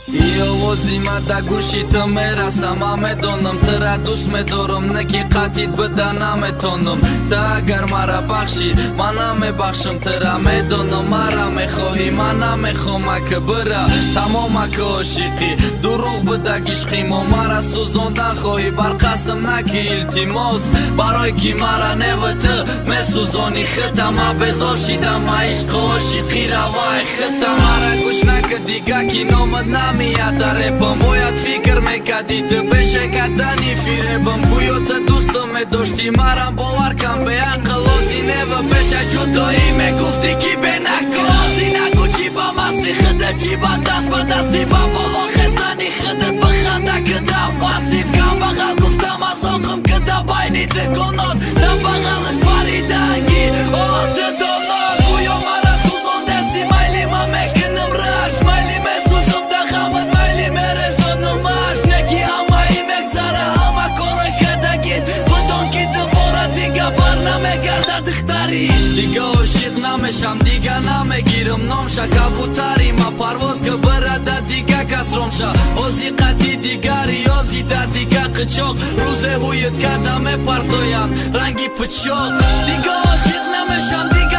Իովոզիմա դա գուշիթը մեր ասամ ամեդոնում Տրա դուս մեդորում նկի կատիտ բդանամ է թոնում Դա գարմարա բախշի մանամ է բախշում Տրա մեդոնում արամ է խոհի մանամ է խոմակը բրա Թամոմակը օշիթի դուրուղ բդագիշխի մոմարա սուզոնդան խոհի բարկասım նակի իլտիմոս Բարոյքի մարանևըթը մեզ սուզոնի խտամ աբեզոր շիդամ այշ խոշի խիրավայ խտամ արագուշնակը դիգա կինո մտնամ Mia repăm voiat fikr me kadit peshe katani firebam Bujotë dustë me do shtimaram po arkam be akëllozi neve pesha gjuto i me gufti kibe na këllozi Na ku qiba masni khëtë qiba tas për tasni pa polo khestani khëtët për khëta këta pasim Kam bagal gufta ma sokhëm këta bajni të konot Në bagal është pari dangi o të donot Kujo mara suzon desi majli ma me kënëm rësh Majli me suzum të khamët majli me rezon në mash Neki hama i me kësara hama koroj këta kit Bëton kitë bora diga barna me garda të khtari Diga o shikna me sham diga na me girëm nomsha Ka butari ma parvoz gëbëra da diga kasromsha Ozi qati digari ozi da diga qëqok Ruze hujët kada me partojan rangi pëqok Diga o shikna me sham diga